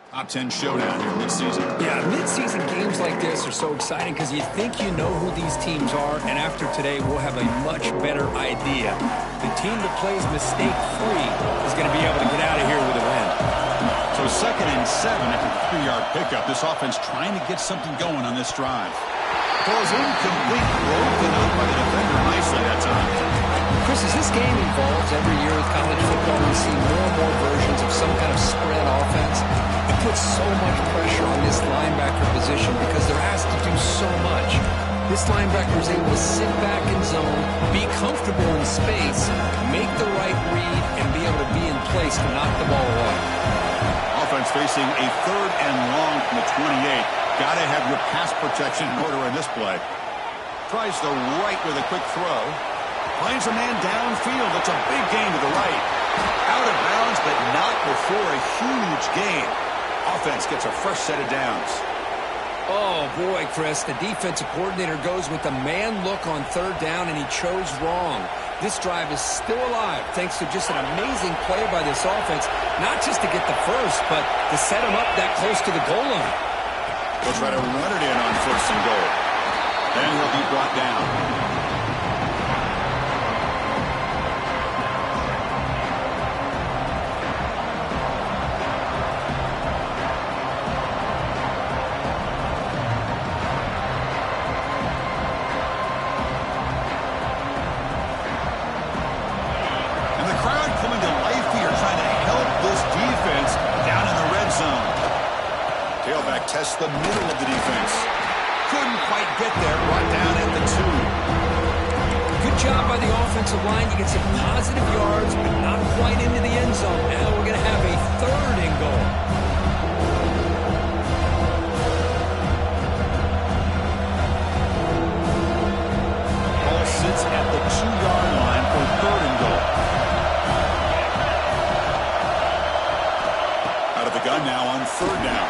Top 10 showdown here mid-season. Yeah, mid-season games like this are so exciting because you think you know who these teams are, and after today, we'll have a much better idea. The team that plays mistake-free is going to be able to get out of here with a win. So 2nd and 7 after the 3-yard pickup. This offense trying to get something going on this drive. Throws incomplete, broken up by the defender nicely that time. Chris, as this game evolves every year with college football, we see more and more versions of some kind of spread offense. It puts so much pressure on this linebacker position because they're asked to do so much. This linebacker is able to sit back in zone, be comfortable in space, make the right read, and be able to be in place to knock the ball away. Offense facing a 3rd and long from the 28. Got to have your pass protection in order in this play. Tries the right with a quick throw. Finds a man downfield. It's a big gain to the right. Out of bounds, but not before a huge gain. Offense gets a fresh set of downs. Oh, boy, Chris. The defensive coordinator goes with the man look on 3rd down, and he chose wrong. This drive is still alive thanks to just an amazing play by this offense, not just to get the first, but to set him up that close to the goal line. He'll try to run it in on 1st and goal. Then he'll be brought down. Test the middle of the defense. Couldn't quite get there. Brought down at the 2. Good job by the offensive line. You get some positive yards, but not quite into the end zone. Now we're going to have a 3rd and goal. Ball sits at the 2-yard line for 3rd and goal. Out of the gun now on 3rd down.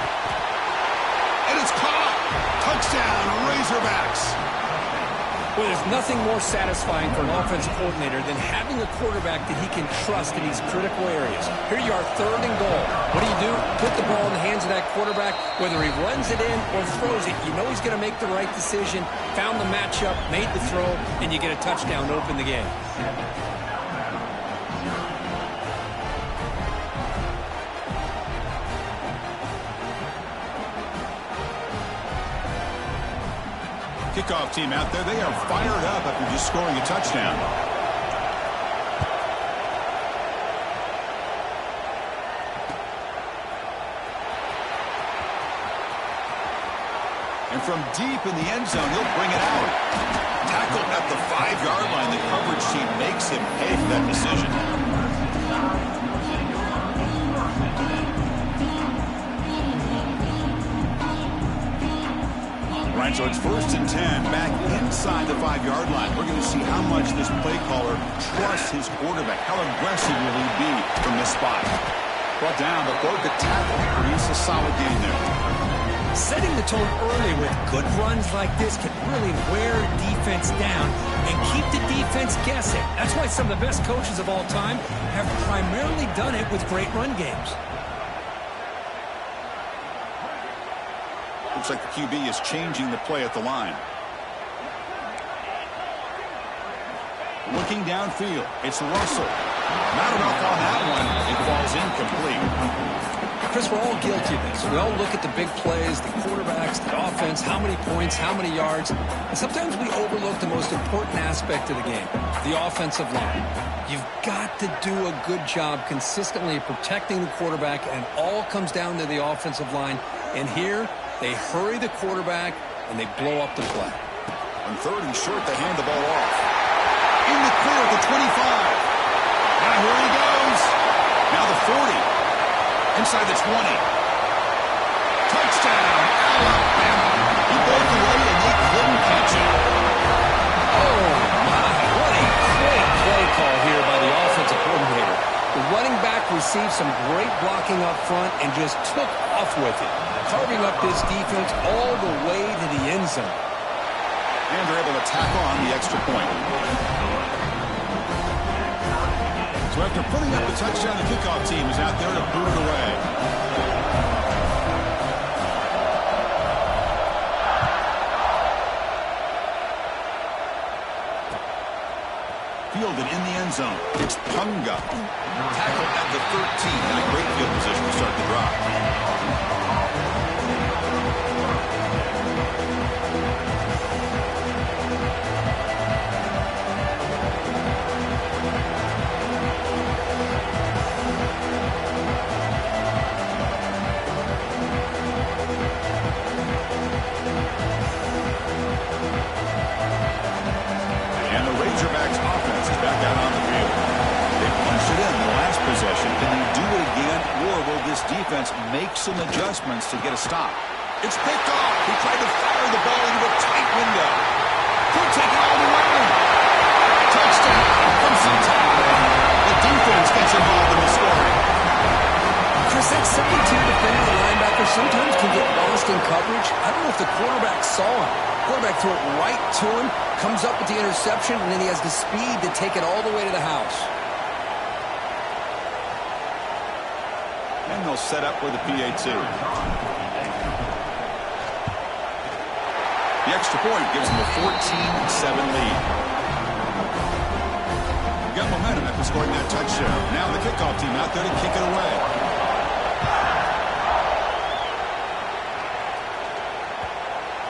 Touchdown, Razorbacks. Well, there's nothing more satisfying for an offensive coordinator than having a quarterback that he can trust in these critical areas. Here you are, 3rd and goal. What do? Put the ball in the hands of that quarterback. Whether he runs it in or throws it, you know he's going to make the right decision. Found the matchup, made the throw, and you get a touchdown to open the game. Kickoff team out there, they are fired up after just scoring a touchdown. And from deep in the end zone, he'll bring it out. Tackled at the 5-yard line. The coverage team makes him pay for that decision. Right, so it's 1st and 10, back inside the 5-yard line. We're going to see how much this play caller trusts his quarterback. How aggressive will he be from this spot? Brought down, but broke the tackle. Produce a solid game there. Setting the tone early with good runs like this can really wear defense down and keep the defense guessing. That's why some of the best coaches of all time have primarily done it with great run games. Looks like the QB is changing the play at the line. Looking downfield, it's Russell. Not enough on that one. It falls incomplete. Chris, we're all guilty of this. We all look at the big plays, the quarterbacks, the offense, how many points, how many yards. And sometimes we overlook the most important aspect of the game, the offensive line. You've got to do a good job consistently protecting the quarterback, and it all comes down to the offensive line. And here, they hurry the quarterback, and they blow up the play. On 3rd and short, they hand the ball off. In the clear at the 25. Now here he goes. Now the 40. Inside the 20. Touchdown, Alabama. He broke away, and they couldn't catch it. Oh, my. What a great play call here by the offensive coordinator. The running back received some great blocking up front and just took off with it, carving up this defense all the way to the end zone. And they're able to tack on the extra point. So after putting up the touchdown, the kickoff team is out there to boot it away. Fielded in the end zone. It's Punga. Tackled at the 13. Got a great field position to start the drive. This defense makes some adjustments to get a stop. It's picked off. He tried to fire the ball into a tight window. Could take it all the way. Touchdown from Santana. The defense gets involved in the scoring. Chris, that second tier defender, the linebacker, sometimes can get lost in coverage. I don't know if the quarterback saw him. Quarterback threw it right to him, comes up with the interception, and then he has the speed to take it all the way to the house. And they'll set up with a PAT. The extra point gives them a 14-7 lead. Got momentum after scoring that touchdown. Now the kickoff team out there to kick it away.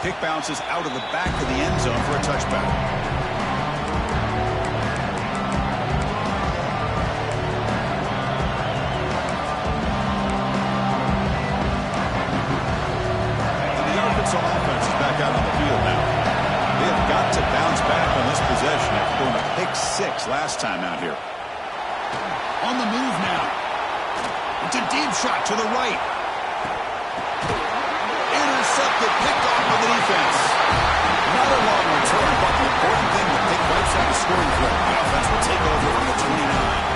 Kick bounces out of the back of the end zone for a touchback. Out on the field now. They have got to bounce back on this possession after throwing a pick six last time out here. On the move now. It's a deep shot to the right. Intercepted, picked off by the defense. Not a long return, but the important thing that they wipes out the scoring threat. The offense will take over from the 29.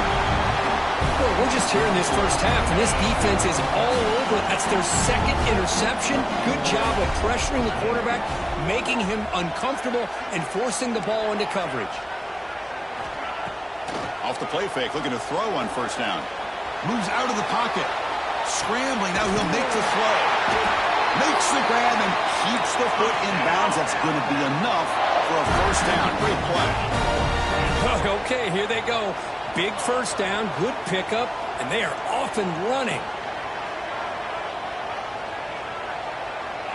Well, we're just here in this first half, and this defense is all over. That's their second interception. Good job of pressuring the quarterback, making him uncomfortable, and forcing the ball into coverage. Off the play fake, looking to throw on first down. Moves out of the pocket. Scrambling, now he'll make the throw. Makes the grab and keeps the foot in bounds. That's going to be enough for a first down. Great play. Okay, here they go. Big first down, good pickup, and they are off and running.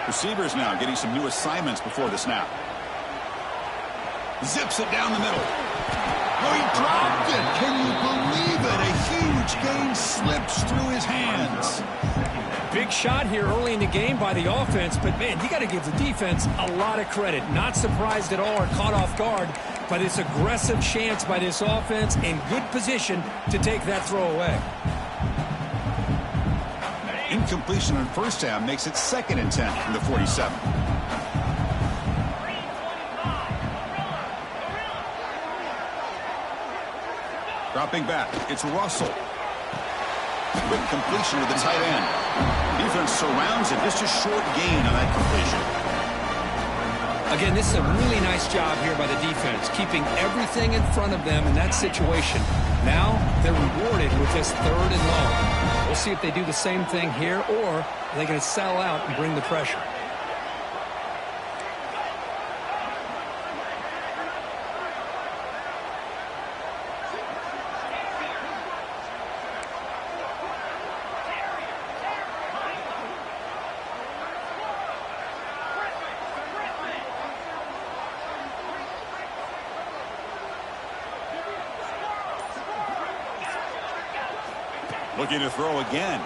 Receivers now getting some new assignments before the snap. Zips it down the middle. Oh, he dropped it. Can you believe it? A huge gain slips through his hands. Big shot here early in the game by the offense, but, man, you got to give the defense a lot of credit. Not surprised at all or caught off guard, but it's aggressive chance by this offense in good position to take that throw away. Incompletion on first down makes it 2nd and 10 from the 47. Dropping back, it's Russell. Quick completion to the tight end. Defense surrounds it. Just a short gain on that completion. Again, this is a really nice job here by the defense, keeping everything in front of them in that situation. Now they're rewarded with this 3rd and long. We'll see if they do the same thing here, or are they going to sell out and bring the pressure. Looking to throw again.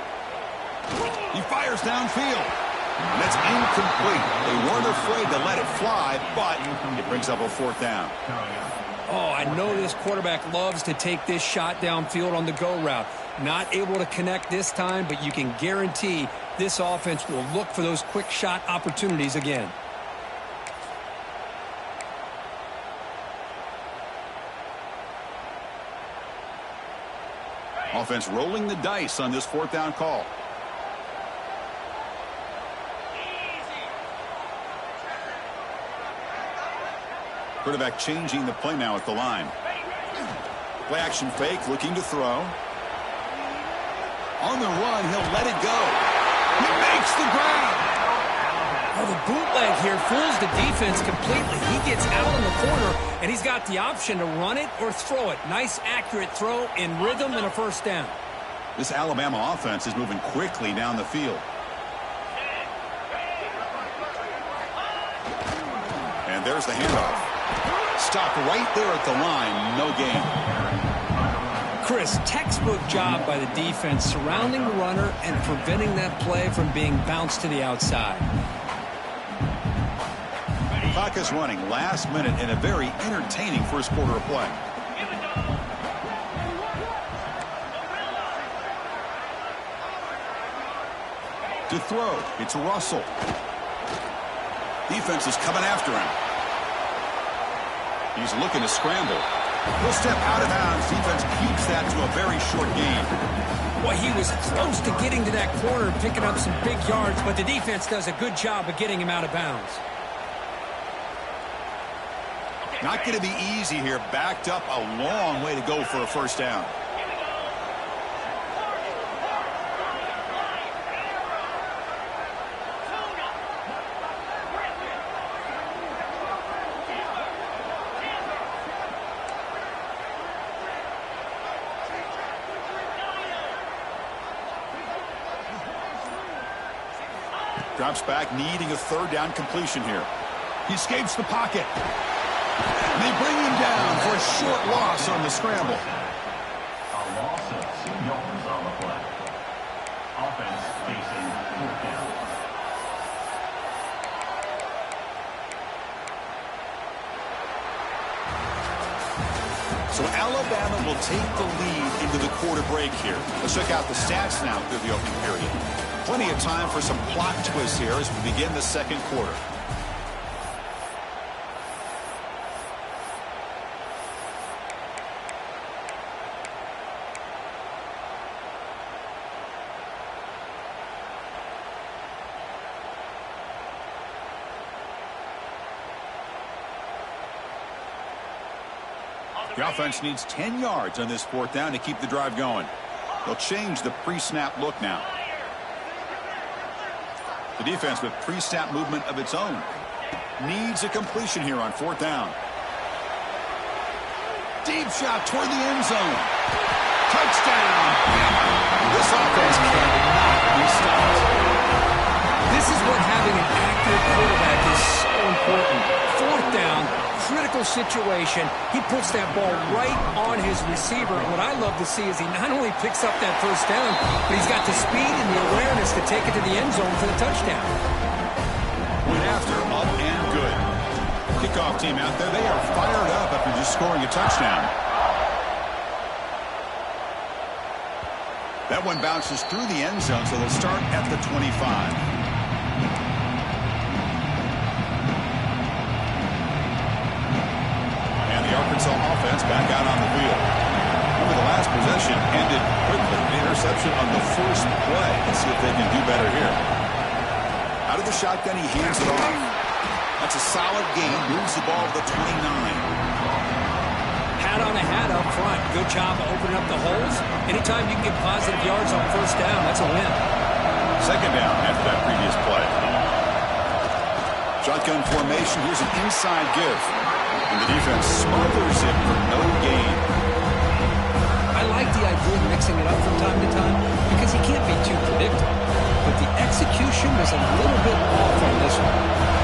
He fires downfield. And that's incomplete. They weren't afraid to let it fly, but it brings up a 4th down. Oh, I know this quarterback loves to take this shot downfield on the go route. Not able to connect this time, but you can guarantee this offense will look for those quick shot opportunities again. Offense rolling the dice on this 4th down call. Quarterback changing the play now at the line. Play action fake, looking to throw. On the run, he'll let it go. He makes the grab. Oh, the bootleg here fools the defense completely. He gets out in the corner and he's got the option to run it or throw it. Nice, accurate throw in rhythm and a first down. This Alabama offense is moving quickly down the field. And there's the handoff. Stopped right there at the line. No gain. Chris, textbook job by the defense surrounding the runner and preventing that play from being bounced to the outside. Clock is running last minute in a very entertaining first quarter of play. To throw, it's Russell. Defense is coming after him. He's looking to scramble. He'll step out of bounds. Defense keeps that to a very short gain. Well, he was close to getting to that corner, picking up some big yards, but the defense does a good job of getting him out of bounds. Not going to be easy here. Backed up a long way to go for a first down. Drops back, needing a third down completion here. He escapes the pocket. And they bring him down for a short loss on the scramble. A loss of 2 yards on the play. Offense facing fourth down. So Alabama will take the lead into the quarter break here. Let's check out the stats now through the opening period. Plenty of time for some plot twists here as we begin the second quarter. The offense needs 10 yards on this fourth down to keep the drive going. They'll change the pre-snap look now. The defense with pre-snap movement of its own. Needs a completion here on fourth down. Deep shot toward the end zone. Touchdown. This offense cannot be stopped. This is what having an accurate quarterback is so important. Fourth down, critical situation. He puts that ball right on his receiver. And what I love to see is he not only picks up that first down, but he's got the speed and the awareness to take it to the end zone for the touchdown. Went after, up and good. Kickoff team out there, they are fired up after just scoring a touchdown. That one bounces through the end zone, so they'll start at the 25. Arkansas offense back out on the field. Remember, the last possession ended quickly. An interception on the first play. Let's see if they can do better here. Out of the shotgun, he hands it off. That's a solid gain. Moves the ball to the 29. Hat on a hat up front. Good job of opening up the holes. Anytime you can get positive yards on first down, that's a win. Second down after that previous play. Shotgun formation. Here's an inside give. And the defense smothers it for no gain. I like the idea of mixing it up from time to time because he can't be too predictable. But the execution was a little bit off on this one.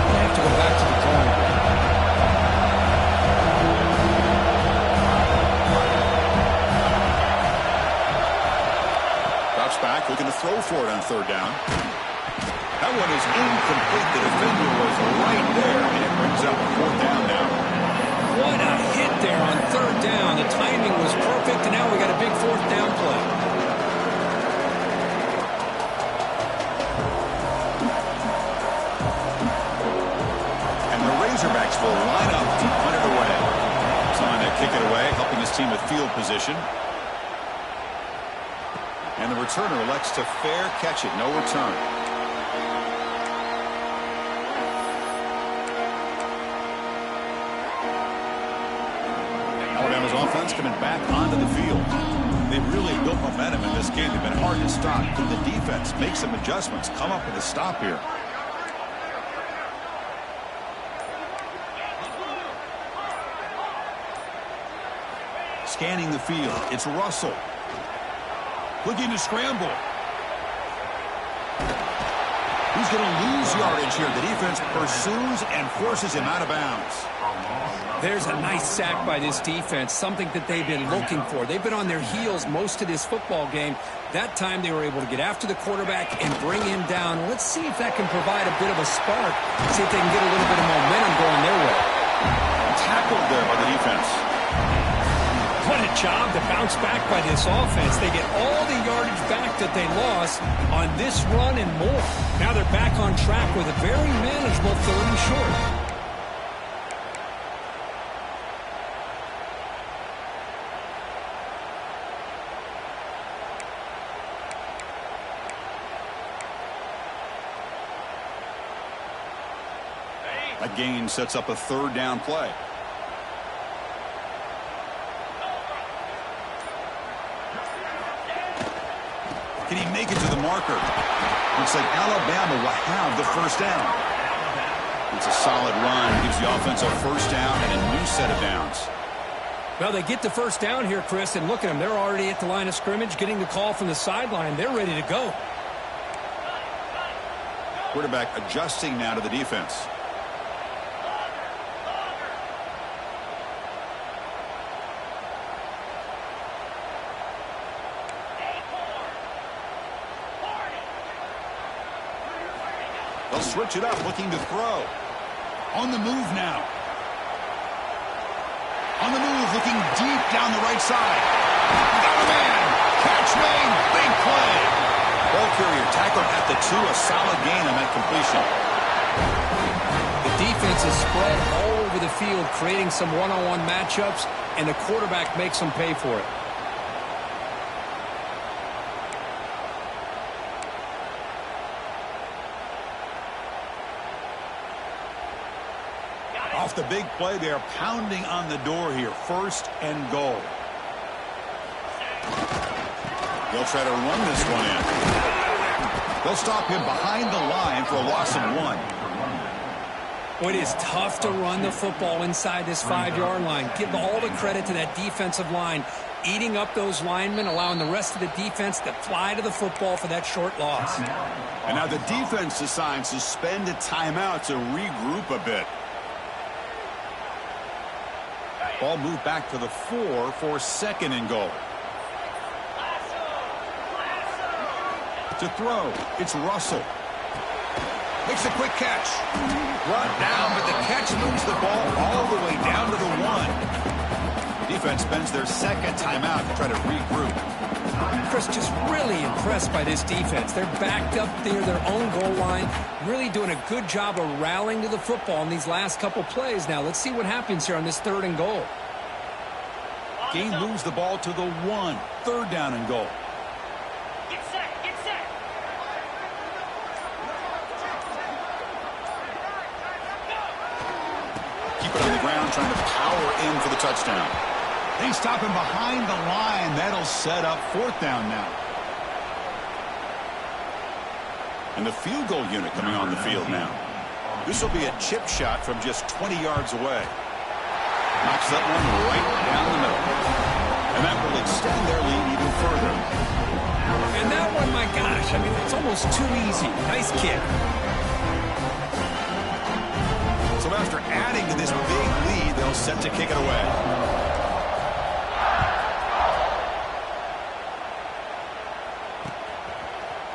I have to go back to the drawing board. Drops back, looking to throw for it on third down. That one is incomplete. The defender was right there, and it brings up fourth down now. What a hit there on third down. The timing was perfect, and now we got a big fourth down play. And the Razorbacks will line up to punt it away. Trying to kick it away, helping his team with field position. And the returner elects to fair catch it. No return. Alabama's offense coming back onto the field. They've really built momentum in this game. They've been hard to stop. Can the defense make some adjustments, come up with a stop here? Scanning the field, it's Russell. Looking to scramble. He's going to lose yardage here. The defense pursues and forces him out of bounds. There's a nice sack by this defense, something that they've been looking for. They've been on their heels most of this football game. That time they were able to get after the quarterback and bring him down. Let's see if that can provide a bit of a spark. See if they can get a little bit of momentum going their way. Tackled there by the defense. What a job to bounce back by this offense. They get all the yardage back that they lost on this run and more. Now they're back on track with a very manageable 3rd and short. That gain sets up a 3rd down play. Can he make it to the marker? Looks like Alabama will have the 1st down. It's a solid run. Gives the offense a 1st down and a new set of downs. Well, they get the 1st down here, Chris, and look at them. They're already at the line of scrimmage, getting the call from the sideline. They're ready to go. Quarterback adjusting now to the defense. They'll switch it up, looking to throw. On the move now. On the move, looking deep down the right side. Got a man. Catch made. Big play. Ball carrier tackled at the 2. A solid gain on that completion. The defense is spread all over the field, creating some one-on-one matchups, and the quarterback makes them pay for it. Off the big play, they are pounding on the door here. 1st and goal. They'll try to run this one in. They'll stop him behind the line for a loss of 1. Well, it is tough to run the football inside this 5-yard line. Give all the credit to that defensive line, eating up those linemen, allowing the rest of the defense to fly to the football for that short loss. And now the defense decides to spend a timeout to regroup a bit. Ball moved back to the 4 for 2nd and goal. To throw, it's Russell. Makes a quick catch. Brought down, but the catch moves the ball all the way down to the 1. Defense spends their 2nd timeout to try to regroup. Chris, just really impressed by this defense. They're backed up near their own goal line, really doing a good job of rallying to the football in these last couple plays. Now, let's see what happens here on this 3rd and goal. Gain moves the ball to the 1. 3rd down and goal. Get set, get set. Keep it on the ground, trying to power in for the touchdown. They stop him behind the line. That'll set up 4th down now. And the field goal unit coming on the field now. This will be a chip shot from just 20 yards away. Knocks that one right down the middle. And that will extend their lead even further. And that one, my gosh, I mean, it's almost too easy. Nice kick. So after adding to this big lead, they'll set to kick it away.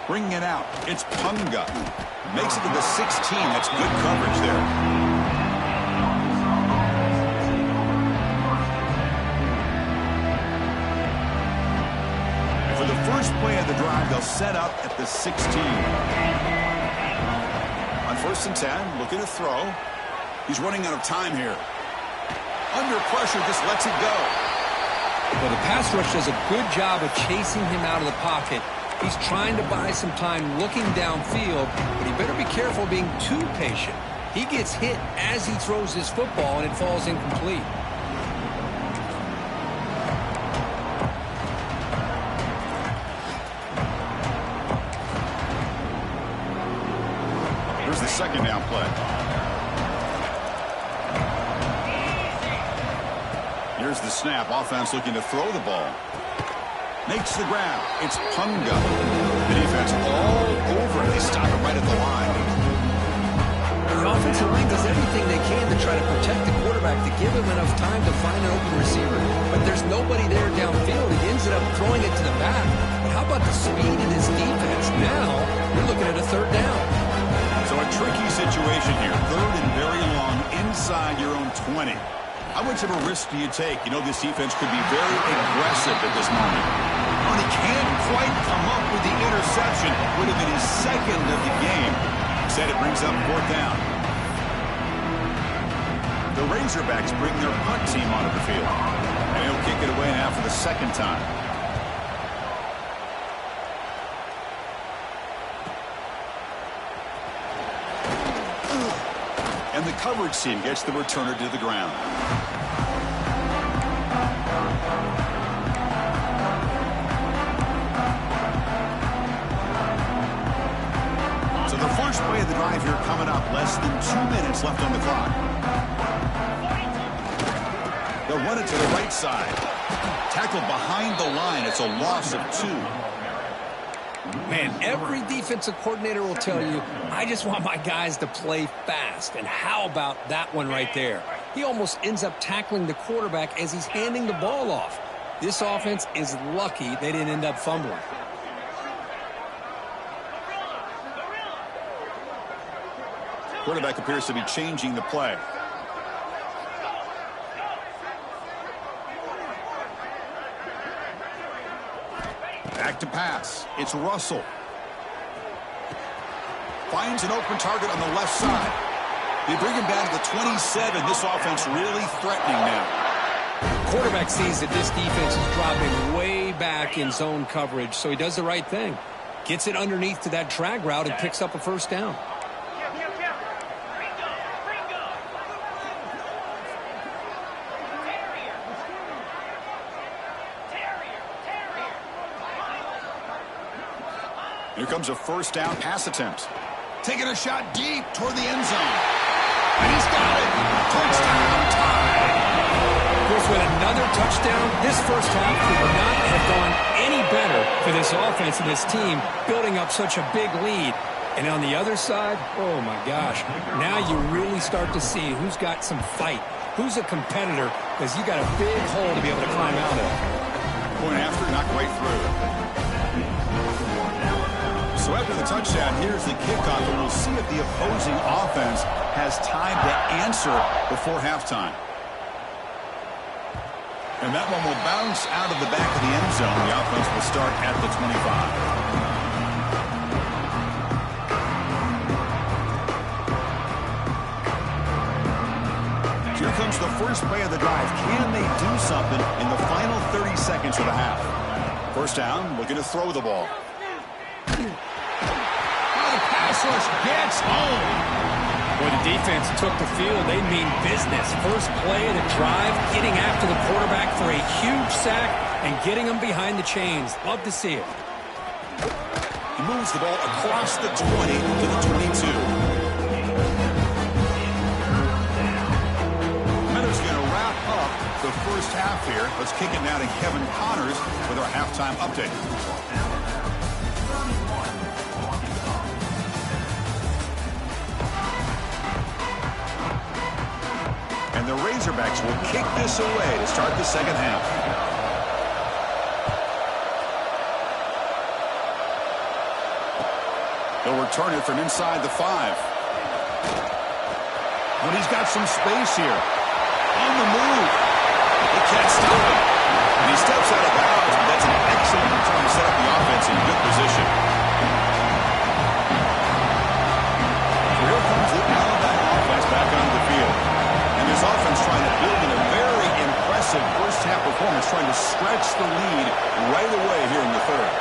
Bringing it out, it's Punga. Makes it to the 16. That's good coverage there. And for the first play of the drive, they'll set up at the 16. On 1st and 10, looking to throw. He's running out of time here. Under pressure, just lets it go. Well, the pass rush does a good job of chasing him out of the pocket. He's trying to buy some time looking downfield, but he better be careful being too patient. He gets hit as he throws his football, and it falls incomplete. Here's the 2nd down play. Here's Here's the snap. Offense looking to throw the ball. Makes the grab. It's Punga. The defense all over it. They stop it right at the line. The offensive line does everything they can to try to protect the quarterback, to give him enough time to find an open receiver. But there's nobody there downfield. He ends up throwing it to the back. But how about the speed in his defense? Now, you're looking at a third down. So a tricky situation here. Third and very long inside your own 20. How much of a risk do you take? You know this defense could be very aggressive at this moment. Well, he can't quite come up with the interception. Would have been his second of the game. Instead, it brings up fourth down. The Razorbacks bring their punt team onto the field. And he'll kick it away now for the second time. And the coverage team gets the returner to the ground. So the first play of the drive here coming up. Less than 2 minutes left on the clock. They'll run it to the right side. Tackled behind the line. It's a loss of 2. Man, every defensive coordinator will tell you, I just want my guys to play fast. And how about that one right there? He almost ends up tackling the quarterback as he's handing the ball off. This offense is lucky they didn't end up fumbling. Quarterback appears to be changing the play. Back to pass. It's Russell. Finds an open target on the left side. They bring him down to the 27. This offense really threatening now. Quarterback sees that this defense is dropping way back in zone coverage, so he does the right thing. Gets it underneath to that drag route and picks up a first down. Here comes a first down pass attempt. Taking a shot deep toward the end zone. And he's got it. Touchdown tie. Goes with another touchdown. This first half could not have gone any better for this offense and this team, building up such a big lead. And on the other side, oh my gosh, now you really start to see who's got some fight, who's a competitor, because you got a big hole to be able to climb out of. Point after, not quite through. So after the touchdown, here's the kickoff, and we'll see if the opposing offense has time to answer before halftime. And that one will bounce out of the back of the end zone. The offense will start at the 25. Here comes the first play of the drive. Can they do something in the final 30 seconds of the half? First down, looking to throw the ball. Rush gets home. Boy, the defense took the field. They mean business. First play of the drive, getting after the quarterback for a huge sack and getting him behind the chains. Love to see it. He moves the ball across the 20 to the 22. Mendo's going to wrap up the first half here. Let's kick it now to Kevin Connors with our halftime update. And the Razorbacks will kick this away to start the second half. They'll return it from inside the 5. But he's got some space here. On the move. They can't stop him. And he steps out of bounds, but that's an excellent return to set up the offense in good position. So here comes the Alabama offense back onto the field. And this offense trying to build in a very impressive first-half performance, trying to stretch the lead right away here in the third.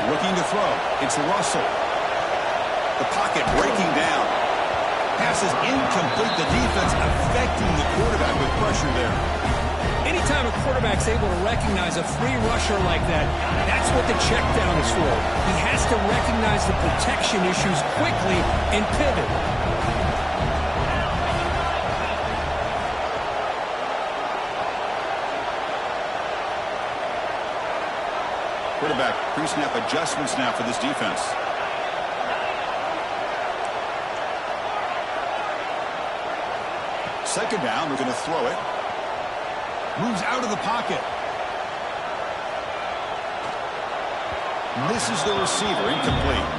Looking to throw. It's Russell. The pocket breaking down. Pass is incomplete. The defense affecting the quarterback with pressure there. Anytime a quarterback's able to recognize a free rusher like that, that's what the check down is for. He has to recognize the protection issues quickly and pivot. pre-snap adjustments now for this defense. Second down, we're going to throw it. Moves out of the pocket. Misses the receiver, incomplete.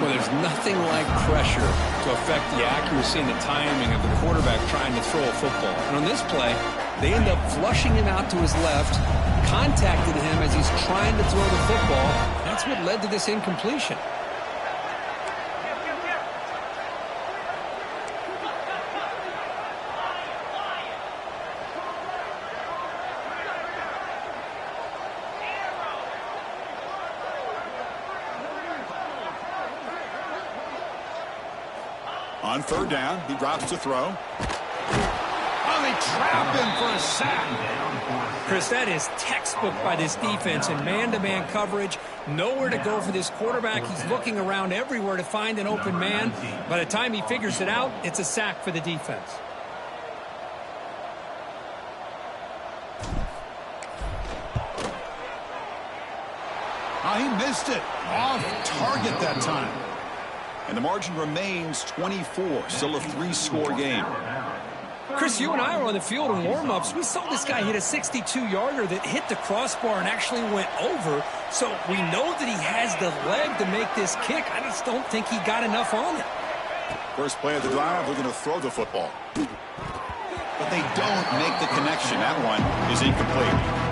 Well, there's nothing like pressure to affect the accuracy and the timing of the quarterback trying to throw a football. And on this play, they end up flushing him out to his left, contacted him as he's trying to throw the football. That's what led to this incompletion. On third down, he drops to throw. Oh, they trap him for a sack. Chris, that is textbook by this defense in man-to-man coverage. Nowhere to go for this quarterback. He's looking around everywhere to find an open man. By the time he figures it out, it's a sack for the defense. Oh, he missed it. Off target that time. And the margin remains 24. Still a 3-score game. Chris, you and I were on the field in warm-ups. We saw this guy hit a 62-yarder that hit the crossbar and actually went over. So we know that he has the leg to make this kick. I just don't think he got enough on it. First play of the drive, we're going to throw the football. But they don't make the connection. That one is incomplete.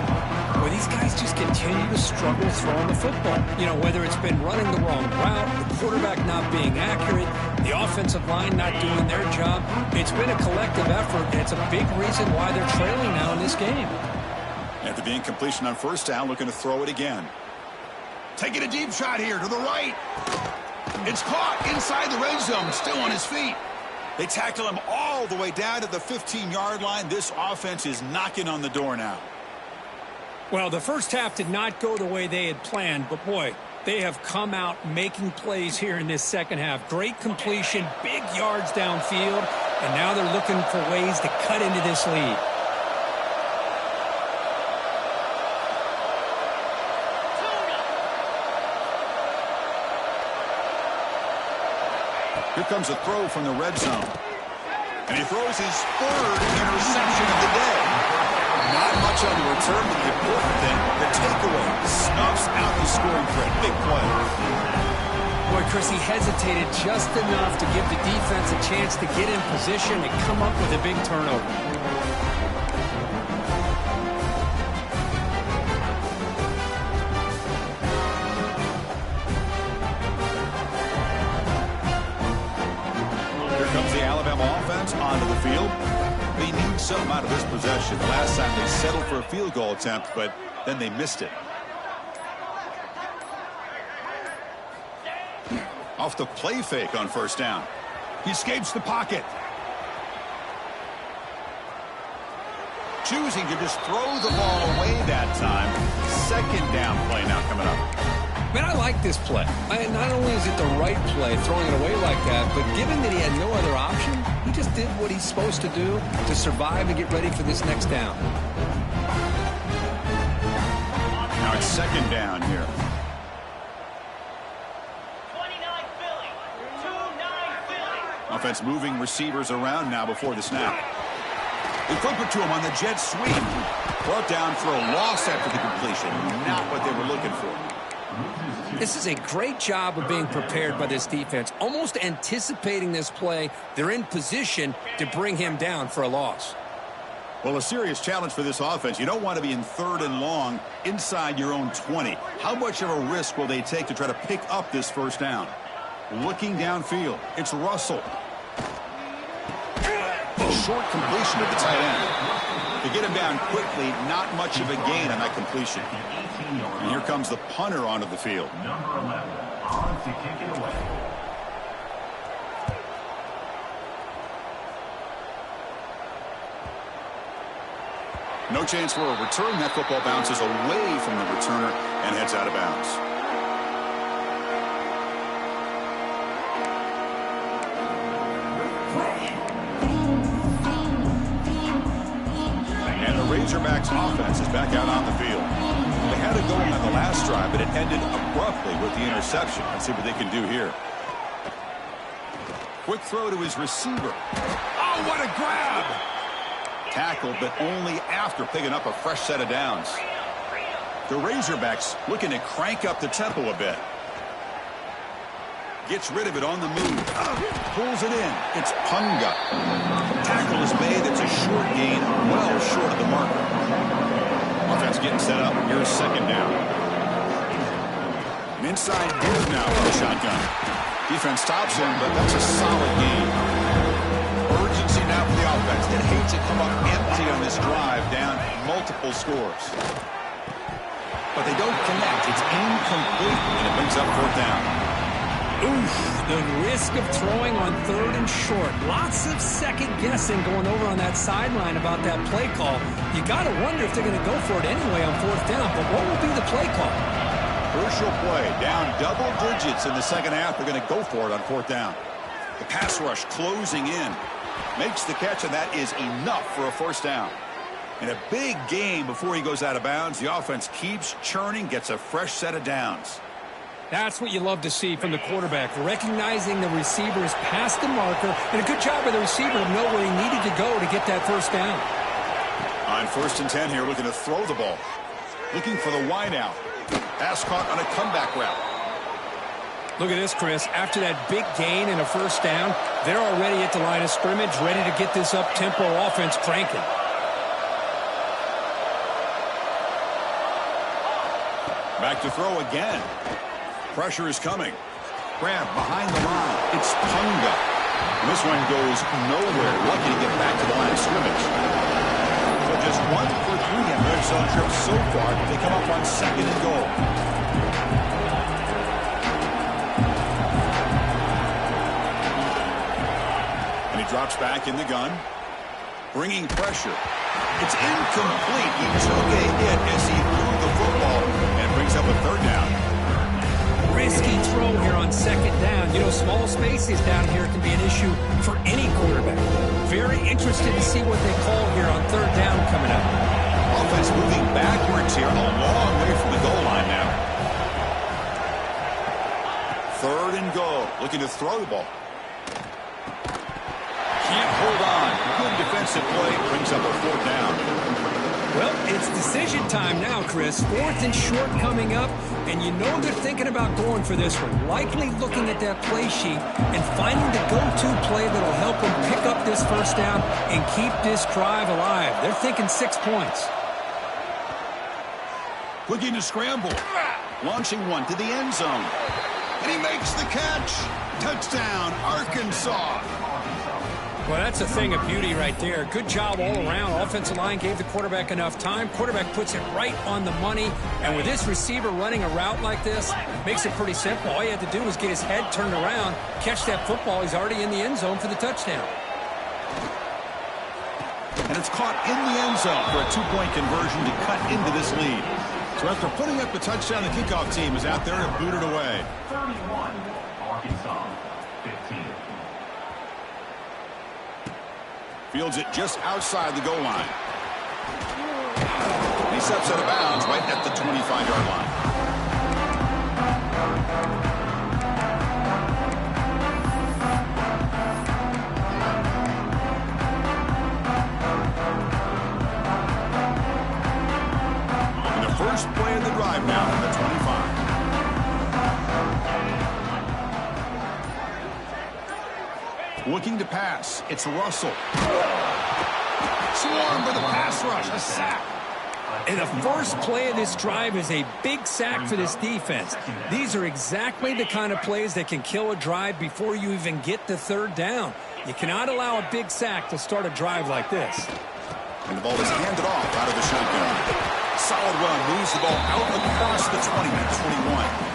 Well, these guys just continue to struggle throwing the football. You know, whether it's been running the wrong route, the quarterback not being accurate, the offensive line not doing their job. It's been a collective effort, and it's a big reason why they're trailing now in this game. After the incompletion on first down, looking to throw it again. Taking a deep shot here to the right. It's caught inside the red zone, still on his feet. They tackle him all the way down to the 15-yard line. This offense is knocking on the door now. Well, the first half did not go the way they had planned, but boy, they have come out making plays here in this second half. Great completion, big yards downfield, and now they're looking for ways to cut into this lead. Here comes a throw from the red zone. And he throws his third interception of the day. Not much on the return, but the important thing, the takeaway, snuffs out the scoring threat. Big play. Boy, Chris, he hesitated just enough to give the defense a chance to get in position and come up with a big turnover. Here comes the Alabama offense onto the field. They need something out of this possession. The last time they settled for a field goal attempt, but then they missed it. Off the play fake on first down. He escapes the pocket. Choosing to just throw the ball away that time. Second down play now coming up. Man, I like this play. Not only is it the right play, throwing it away like that, but given that he had no other option, he just did what he's supposed to do to survive and get ready for this next down. Now it's second down here. 29 Philly. 2-9 Philly. Offense moving receivers around now before the snap. They flip it to him on the jet sweep. Brought down for a loss after the completion. Not what they were looking for. This is a great job of being prepared by this defense. Almost anticipating this play, they're in position to bring him down for a loss. Well, a serious challenge for this offense. You don't want to be in third and long inside your own 20. How much of a risk will they take to try to pick up this first down? Looking downfield, it's Russell. Short completion at the tight end. To get him down quickly, not much of a gain on that completion. And here comes the punter onto the field. Number 11, on to kick it away. No chance for a return. That football bounces away from the returner and heads out of bounds. And the Razorbacks offense is back out on the field. They had had it going on the last drive, but it ended abruptly with the interception. Let's see what they can do here. Quick throw to his receiver. Oh, what a grab! Tackled, but only after picking up a fresh set of downs. The Razorbacks looking to crank up the tempo a bit. Gets rid of it on the move. Pulls it in. It's Punga. Tackle is made. It's a short gain, well short of the marker. Offense getting set up. Here's second down. An inside give now for the shotgun. Defense stops him, but that's a solid gain. Urgency now for the offense. It hates to come up empty on this drive, down multiple scores. But they don't connect. It's incomplete, and it brings up fourth down. Oof, the risk of throwing on third and short. Lots of second guessing going over on that sideline about that play call. You got to wonder if they're going to go for it anyway on fourth down, but what will be the play call? Crucial play, down double digits in the second half. They're going to go for it on fourth down. The pass rush closing in. Makes the catch, and that is enough for a first down. In a big game before he goes out of bounds, the offense keeps churning, gets a fresh set of downs. That's what you love to see from the quarterback, recognizing the receiver is past the marker, and a good job by the receiver to know where he needed to go to get that first down. On 1st and 10 here, looking to throw the ball. Looking for the wide out. Pass caught on a comeback route. Look at this, Chris. After that big gain and a first down, they're already at the line of scrimmage, ready to get this up-tempo offense cranking. Back to throw again. Pressure is coming. Grab behind the line. It's Punga. And this one goes nowhere. Lucky to get back to the line of scrimmage. So just 1 for 3 on red zone trips so far. They come up on 2nd and goal. And he drops back in the gun. Bringing pressure. It's incomplete. He took a hit as he threw the football and brings up a third down. Risky throw here on 2nd down. You know, small spaces down here can be an issue for any quarterback. Very interested to see what they call here on 3rd down coming up. Offense moving backwards here, a long way from the goal line now. 3rd and goal, looking to throw the ball. Can't hold on. Good defensive play, brings up a 4th down. Well, it's decision time now, Chris. 4th and short coming up, and you know they're thinking about going for this one. Likely looking at that play sheet and finding the go-to play that'll help them pick up this first down and keep this drive alive. They're thinking 6 points. Looking to scramble. Launching one to the end zone. And he makes the catch. Touchdown, Arkansas. Well, that's a thing of beauty right there. Good job all around. Offensive line gave the quarterback enough time. Quarterback puts it right on the money. And with this receiver running a route like this, makes it pretty simple. All you have to do is get his head turned around, catch that football. He's already in the end zone for the touchdown. And it's caught in the end zone for a 2-point conversion to cut into this lead. So after putting up the touchdown, the kickoff team is out there to boot it away. 31, Arkansas, 15. Fields it just outside the goal line. He steps out of bounds right at the 25-yard line. And the first play of the drive now from the 25. Looking to pass. It's Russell. Swarmed by the pass rush. A sack. And the first play of this drive is a big sack for this defense. These are exactly the kind of plays that can kill a drive before you even get the 3rd down. You cannot allow a big sack to start a drive like this. And the ball is handed off out of the shotgun. Solid run. Moves the ball out across the 20-21.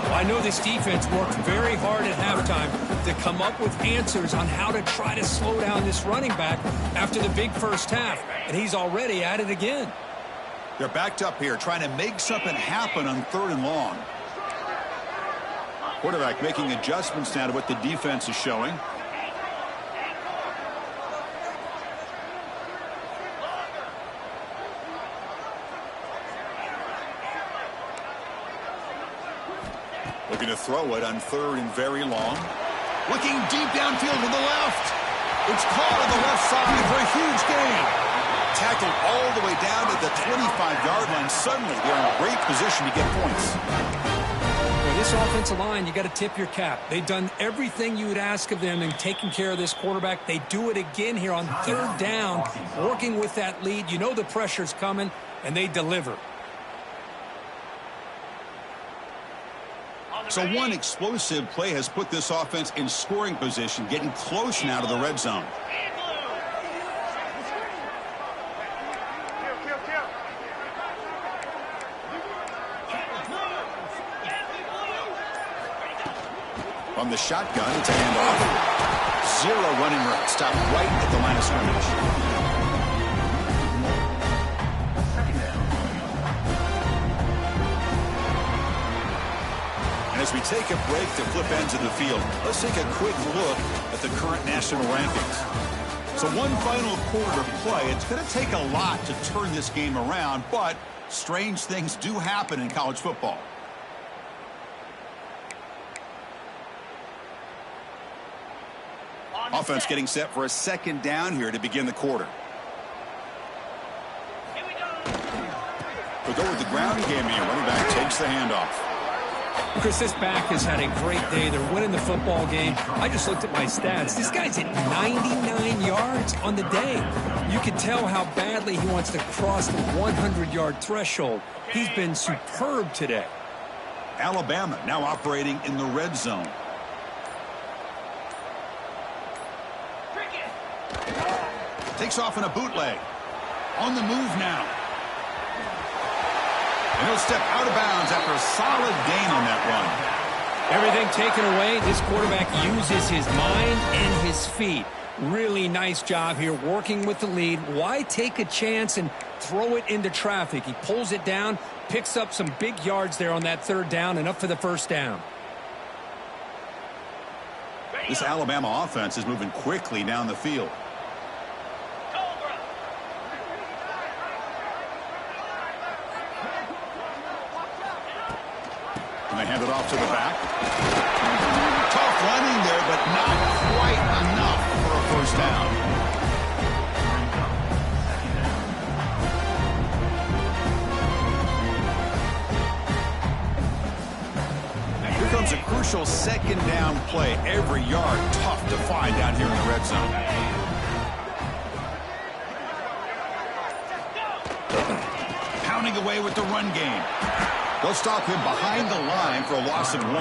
I know this defense worked very hard at halftime to come up with answers on how to try to slow down this running back after the big first half, and he's already at it again. They're backed up here trying to make something happen on 3rd and long. Quarterback making adjustments now to what the defense is showing. Looking to throw it on 3rd and very long. Looking deep downfield to the left. It's caught on the left side for a huge gain. Tackled all the way down to the 25-yard line. Suddenly, they're in great position to get points. Well, this offensive line, you got to tip your cap. They've done everything you would ask of them in taking care of this quarterback. They do it again here on 3rd down, working with that lead. You know the pressure's coming, and they deliver. So one explosive play has put this offense in scoring position, getting close now to the red zone. From the shotgun, it's a handoff. 0 running route. Stopped right at the line of scrimmage. And as we take a break to flip ends of the field, let's take a quick look at the current national rankings. So one final quarter to play. It's going to take a lot to turn this game around, but strange things do happen in college football. Offense getting set for a 2nd down here to begin the quarter. We'll go with the ground game here. Running back takes the handoff. Chris, this back has had a great day. They're winning the football game. I just looked at my stats. This guy's at 99 yards on the day. You can tell how badly he wants to cross the 100-yard threshold. He's been superb today. Alabama now operating in the red zone. Takes off in a bootleg. On the move now. And he'll step out of bounds after a solid gain on that run. Everything taken away. This quarterback uses his mind and his feet. Really nice job here working with the lead. Why take a chance and throw it into traffic? He pulls it down, picks up some big yards there on that 3rd down, and up for the 1st down. This Alabama offense is moving quickly down the field. And they hand it off to the back. Tough running there, but not quite enough for a 1st down. Here comes a crucial 2nd down play. Every yard tough to find down here in the red zone. Pounding away with the run game. They'll stop him behind the line for a loss of 1.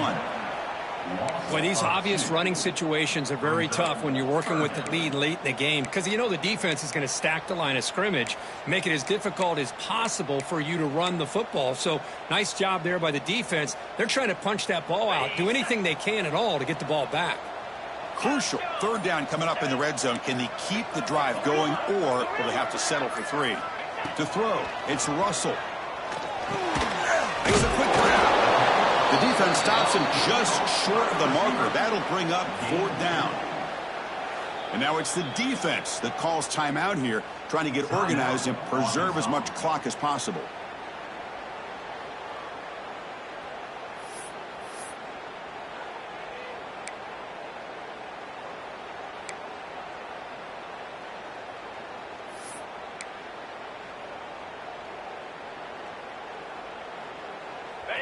Well, these obvious running situations are very tough when you're working with the lead late in the game because you know the defense is going to stack the line of scrimmage, make it as difficult as possible for you to run the football. So nice job there by the defense. They're trying to punch that ball out, do anything they can at all to get the ball back. Crucial 3rd down coming up in the red zone. Can they keep the drive going, or will they have to settle for 3? To throw, it's Russell. Makes a quick grab. The defense stops him just short of the marker. That'll bring up 4th down. And now it's the defense that calls timeout here, trying to get organized and preserve as much clock as possible.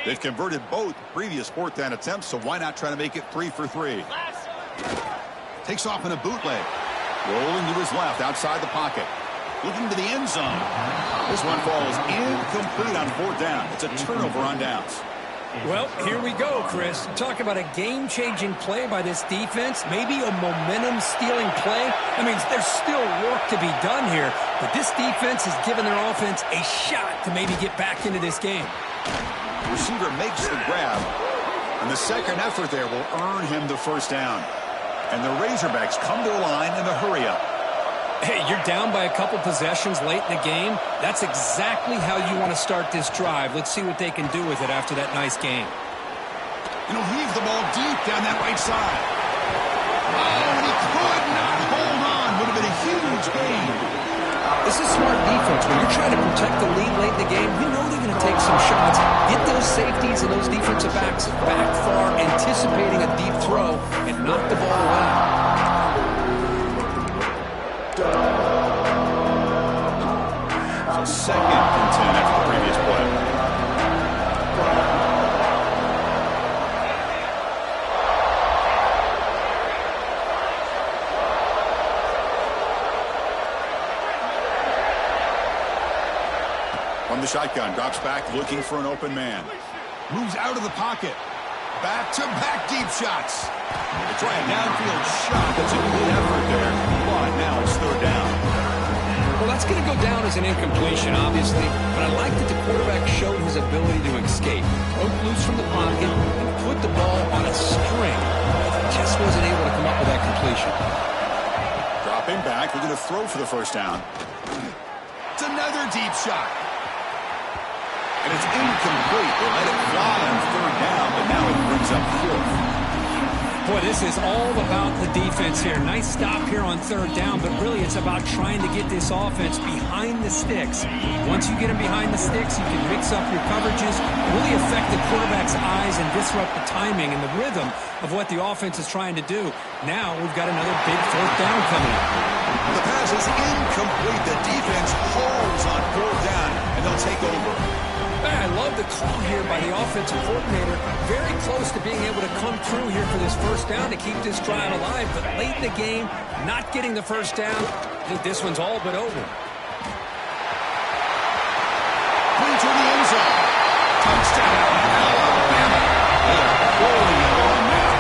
They've converted both previous 4th down attempts, so why not try to make it 3 for 3? Takes off in a bootleg. Rolling to his left outside the pocket. Looking to the end zone. This one falls incomplete on 4th down. It's a turnover on downs. Well, here we go, Chris. Talk about a game-changing play by this defense. Maybe a momentum-stealing play. I mean, there's still work to be done here, but this defense has given their offense a shot to maybe get back into this game. Receiver makes the grab, and the second effort there will earn him the 1st down. And the Razorbacks come to the line in the hurry-up. Hey, you're down by a couple possessions late in the game. That's exactly how you want to start this drive. Let's see what they can do with it after that nice game. And he'll heave the ball deep down that right side. Oh, and he could not hold on. Would have been a huge gain. This is smart defense offense, when you're trying to protect the lead late in the game, you know they're going to take some shots, get those safeties and those defensive backs back far, anticipating a deep throw, and knock the ball away. So 2nd and 10 after the previous play. From the shotgun, drops back, looking for an open man. Moves out of the pocket. Back-to-back deep shots. They try a downfield shot. That's a good effort there. But now it's 3rd down. Well, that's going to go down as an incompletion, obviously, but I like that the quarterback showed his ability to escape. Broke loose from the pocket and put the ball on a string. Just wasn't able to come up with that completion. Dropping back, we're going to throw for the 1st down. It's another deep shot. And it's incomplete. They let it fly on 3rd down, but now it brings up 4th. Boy, this is all about the defense here. Nice stop here on 3rd down, but really it's about trying to get this offense behind the sticks. Once you get them behind the sticks, you can mix up your coverages, really affect the quarterback's eyes and disrupt the timing and the rhythm of what the offense is trying to do. Now we've got another big 4th down coming up. The pass is incomplete. The defense holds on 4th down, and they'll take over. I love the call here by the offensive coordinator. Very close to being able to come through here for this 1st down to keep this drive alive. But late in the game, not getting the 1st down. I think this one's all but over. Into the end zone. Touchdown, Alabama. They are rolling it on now.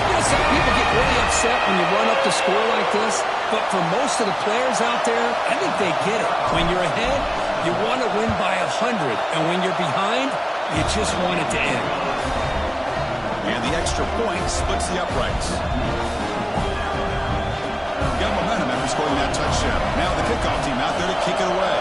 You know, some people get really upset when you run up the score like this. But for most of the players out there, I think they get it. When you're ahead, you want to win by 100, and when you're behind, you just want it to end. And the extra point splits the uprights. Got momentum after scoring that touchdown. Now the kickoff team out there to kick it away.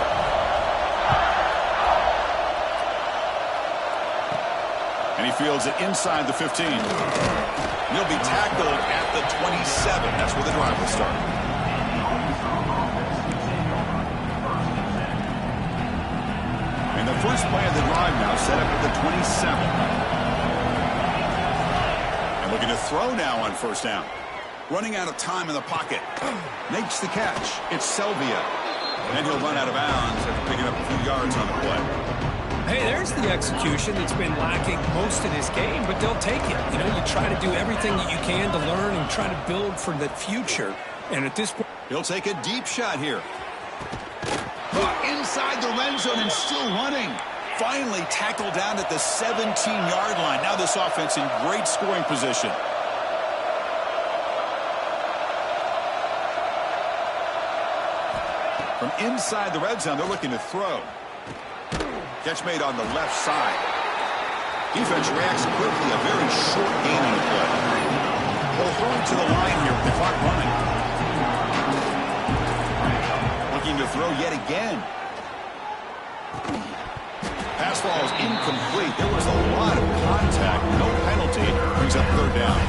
And he fields it inside the 15. He'll be tackled at the 27. That's where the drive will start. And the first play of the drive now set up at the 27. And looking to throw now on 1st down. Running out of time in the pocket. Makes the catch. It's Selvia. And he'll run out of bounds after picking up a few yards on the play. Hey, there's the execution that's been lacking most of this game, but they'll take it. You know, you try to do everything that you can to learn and try to build for the future. And at this point, he'll take a deep shot here. Inside the red zone and still running. Finally tackled down at the 17-yard line. Now this offense in great scoring position. From inside the red zone, they're looking to throw. Catch made on the left side. Defense reacts quickly. A very short gaining play. They'll throw it to the line here with the clock running. Looking to throw yet again. Pass ball is incomplete. There was a lot of contact. No penalty. Brings up 3rd down.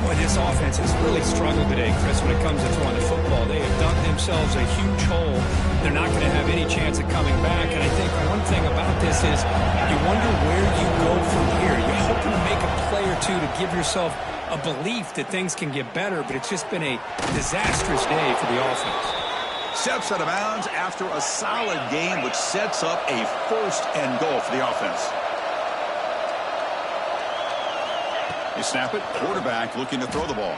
boy, this offense has really struggled today, Chris, when it comes to throwing the football. They have dug themselves a huge hole. They're not going to have any chance of coming back. And I think one thing about this is you wonder where you go from here. You're hoping to make a play or two to give yourself a belief that things can get better, but it's just been a disastrous day for the offense. Steps out of bounds after a solid game, which sets up a 1st and goal for the offense. They snap it. Quarterback looking to throw the ball.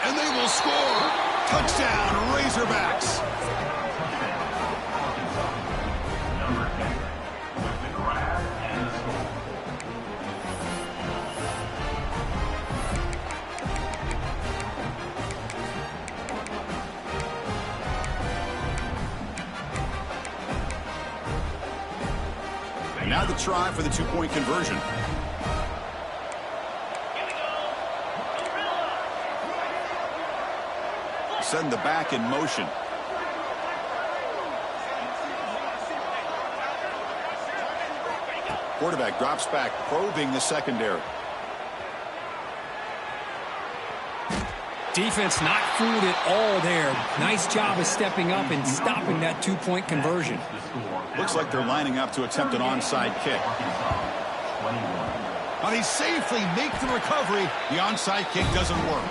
And they will score. Touchdown, Razorbacks. Number 10 with the grab and the score. And now the try for the 2-point conversion. Send the back in motion. Quarterback drops back, probing the secondary. Defense not fooled at all there. Nice job of stepping up and stopping that two-point conversion. Looks like they're lining up to attempt an onside kick. Now they safely make the recovery. The onside kick doesn't work.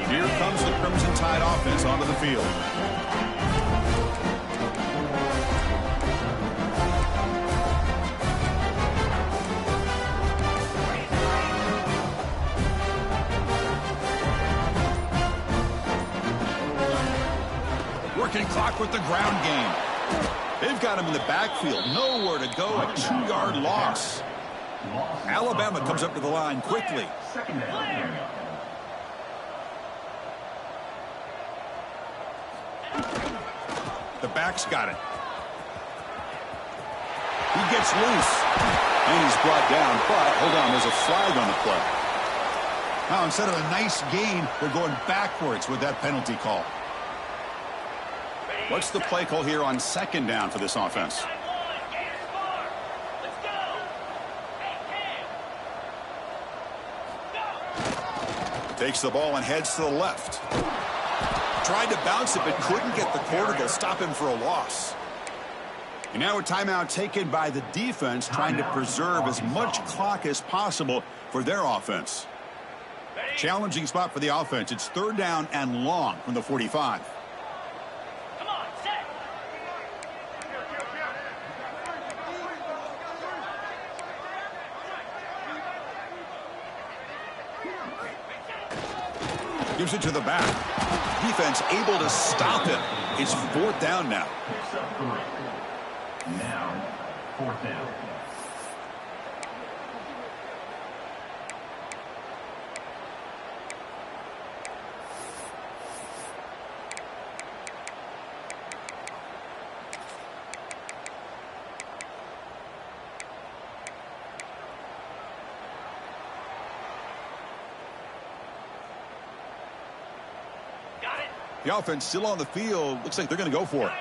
Here comes the Crimson Tide offense onto the field. Working clock with the ground game. They've got him in the backfield. Nowhere to go. A 2-yard loss. Alabama comes up to the line quickly. The back's got it. He gets loose. And he's brought down. But, hold on, there's a flag on the play. Now, instead of a nice gain, they're going backwards with that penalty call. What's the play call here on second down for this offense? Takes the ball and heads to the left. Tried to bounce it, but couldn't get the corner to stop him for a loss. And now a timeout taken by the defense, trying to preserve as much clock as possible for their offense. Challenging spot for the offense. It's third down and long from the 45. Gives it to the back. Defense able to stop him. It's fourth down now. Now, fourth down. The offense still on the field. Looks like they're going to go for it.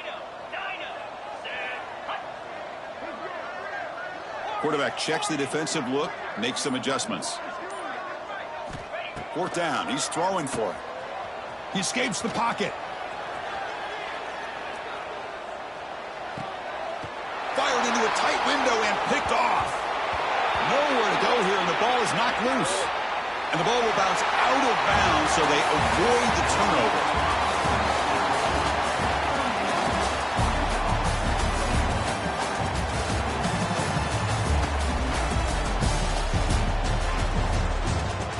Quarterback checks the defensive look, makes some adjustments. Fourth down. He's throwing for it. He escapes the pocket. Fired into a tight window and picked off. Nowhere to go here, and the ball is knocked loose. And the ball will bounce out of bounds, so they avoid the turnover.